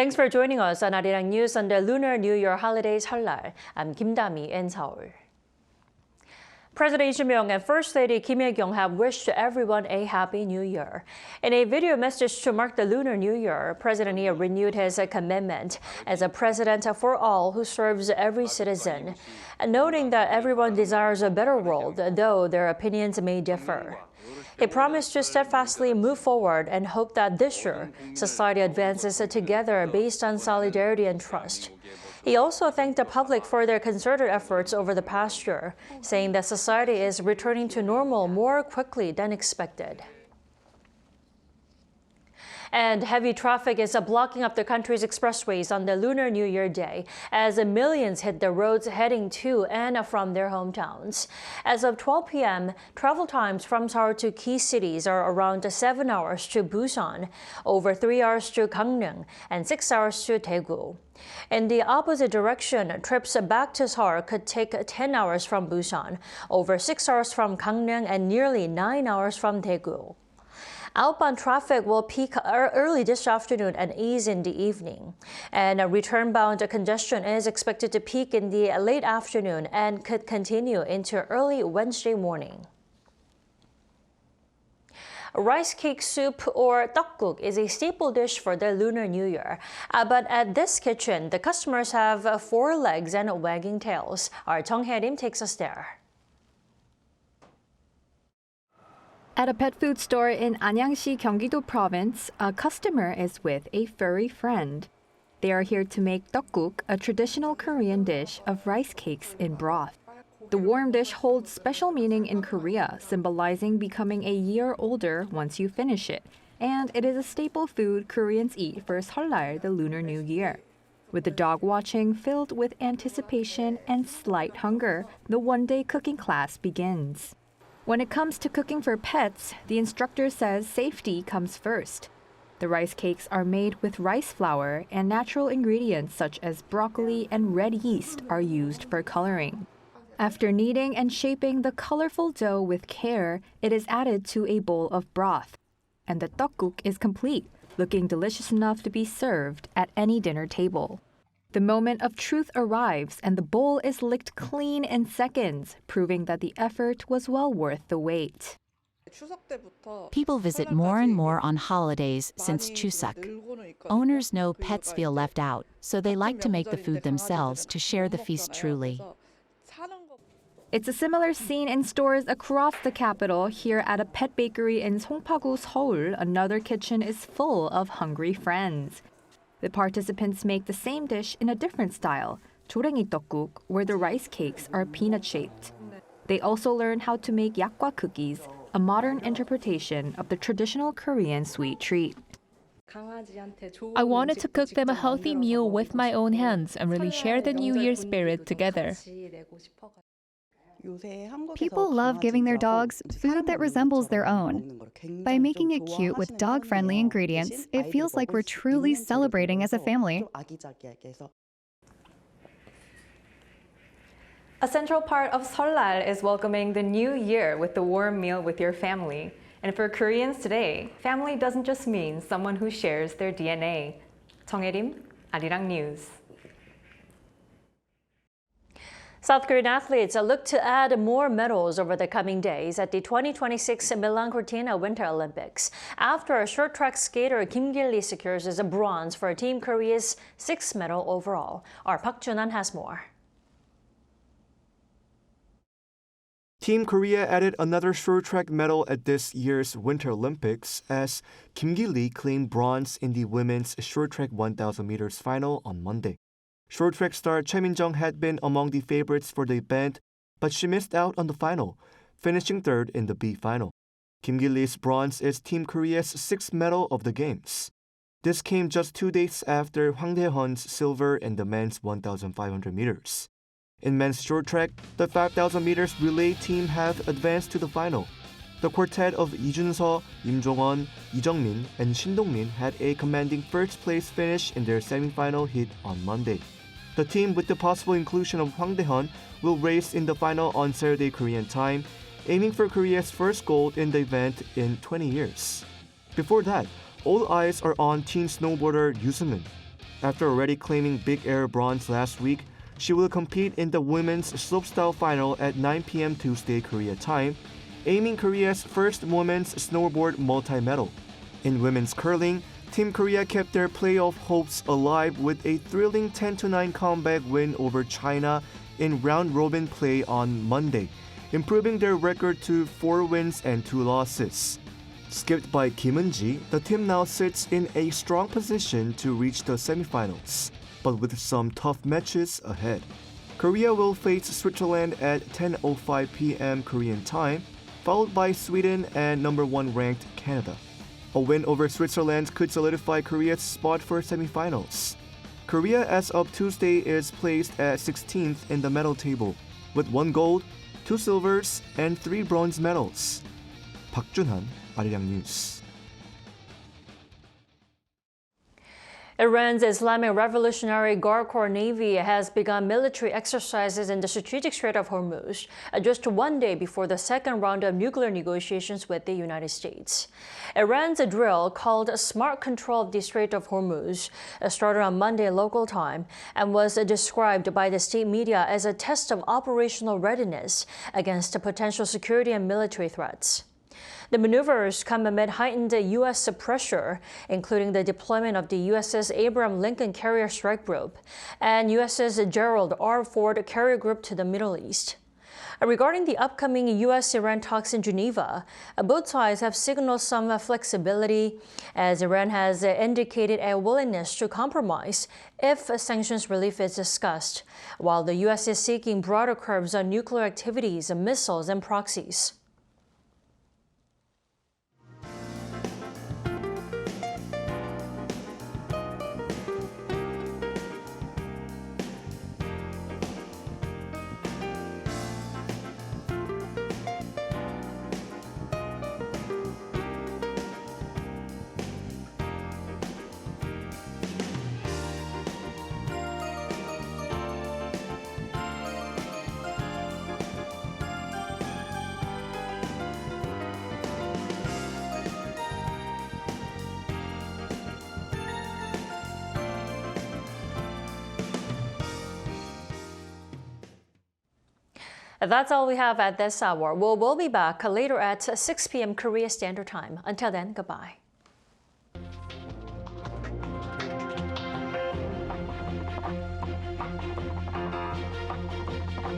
Thanks for joining us on Arirang News on the Lunar New Year holidays Seollal. I'm Kim Dami in Seoul. President Lee Jae-myung and First Lady Kim Hye-kyung have wished everyone a Happy New Year. In a video message to mark the Lunar New Year, President Lee renewed his commitment as a president for all who serves every citizen, noting that everyone desires a better world, though their opinions may differ. He promised to steadfastly move forward and hoped that this year, society advances together based on solidarity and trust. He also thanked the public for their concerted efforts over the past year, saying that society is returning to normal more quickly than expected. And heavy traffic is blocking up the country's expressways on the Lunar New Year day as millions hit the roads heading to and from their hometowns. As of 12 p.m., travel times from Seoul to key cities are around 7 hours to Busan, over 3 hours to Gangneung, and 6 hours to Daegu. In the opposite direction, trips back to Seoul could take 10 hours from Busan, over 6 hours from Gangneung, and nearly 9 hours from Daegu. Outbound traffic will peak early this afternoon and ease in the evening. And return-bound congestion is expected to peak in the late afternoon and could continue into early Wednesday morning. Rice cake soup or tteokguk is a staple dish for the Lunar New Year. But at this kitchen, the customers have 4 legs and wagging tails. Our Jung Hae-rim takes us there. At a pet food store in Anyangsi, Gyeonggi-do Province, a customer is with a furry friend. They are here to make tteokguk, a traditional Korean dish of rice cakes in broth. The warm dish holds special meaning in Korea, symbolizing becoming a year older once you finish it. And it is a staple food Koreans eat for Seollal, the Lunar New Year. With the dog watching filled with anticipation and slight hunger, the one-day cooking class begins. When it comes to cooking for pets, the instructor says safety comes first. The rice cakes are made with rice flour, and natural ingredients such as broccoli and red yeast are used for coloring. After kneading and shaping the colorful dough with care, it is added to a bowl of broth. And the tteokguk is complete, looking delicious enough to be served at any dinner table. The moment of truth arrives and the bowl is licked clean in seconds, proving that the effort was well worth the wait. People visit more and more on holidays since Chuseok. Owners know pets feel left out, so they like to make the food themselves to share the feast truly. It's a similar scene in stores across the capital. Here at a pet bakery in Songpagu, Seoul, another kitchen is full of hungry friends. The participants make the same dish in a different style, jorengi tteokguk, where the rice cakes are peanut-shaped. They also learn how to make yakgwa cookies, a modern interpretation of the traditional Korean sweet treat. I wanted to cook them a healthy meal with my own hands and really share the New Year spirit together. People love giving their dogs food that resembles their own. By making it cute with dog-friendly ingredients, it feels like we're truly celebrating as a family. A central part of Seollal is welcoming the new year with the warm meal with your family. And for Koreans today, family doesn't just mean someone who shares their DNA. Jung Hae-rim, Arirang News. South Korean athletes look to add more medals over the coming days at the 2026 Milan-Cortina Winter Olympics after short track skater Gil-li secures his bronze for Team Korea's 6th medal overall. Our Park Jun-han has more. Team Korea added another short track medal at this year's Winter Olympics as Gil-li claimed bronze in the women's short track 1,000 meters final on Monday. Short track star Choi Min-jung had been among the favorites for the event, but she missed out on the final, finishing 3rd in the B final. Gil-li's bronze is Team Korea's 6th medal of the Games. This came just 2 days after Hwang Dae-hun's silver in the men's 1,500 meters. In men's short track, the 5,000 meters relay team have advanced to the final. The quartet of Lee Jun-seo, Im Jong-won, Lee Jung-min, and Shin Dong-min had a commanding first-place finish in their semi-final heat on Monday. The team, with the possible inclusion of Hwang Dae-hun, will race in the final on Saturday Korean time, aiming for Korea's first gold in the event in 20 years. Before that, all eyes are on teen snowboarder Yoo Seung-eun. After already claiming big air bronze last week, she will compete in the women's slopestyle final at 9 p.m. Tuesday Korea time, aiming Korea's first women's snowboard multi-medal. In women's curling, Team Korea kept their playoff hopes alive with a thrilling 10-9 comeback win over China in round-robin play on Monday, improving their record to 4 wins and 2 losses. Skipped by Kim Eun-ji, the team now sits in a strong position to reach the semifinals, but with some tough matches ahead. Korea will face Switzerland at 10:05 p.m. Korean time, followed by Sweden and number 1 ranked Canada. A win over Switzerland could solidify Korea's spot for semifinals. Korea as of Tuesday is placed at 16th in the medal table, with 1 gold, 2 silvers, and 3 bronze medals. Park Jun-han, Arirang News. Iran's Islamic Revolutionary Guard Corps Navy has begun military exercises in the strategic Strait of Hormuz, just 1 day before the second round of nuclear negotiations with the United States. Iran's drill, called Smart Control of the Strait of Hormuz, started on Monday local time and was described by the state media as a test of operational readiness against potential security and military threats. The maneuvers come amid heightened U.S. pressure, including the deployment of the USS Abraham Lincoln Carrier Strike Group and USS Gerald R. Ford Carrier Group to the Middle East. Regarding the upcoming U.S.-Iran talks in Geneva, both sides have signaled some flexibility, as Iran has indicated a willingness to compromise if sanctions relief is discussed, while the U.S. is seeking broader curbs on nuclear activities, missiles, and proxies. That's all we have at this hour. We'll be back later at 6 p.m. Korea Standard Time. Until then, goodbye.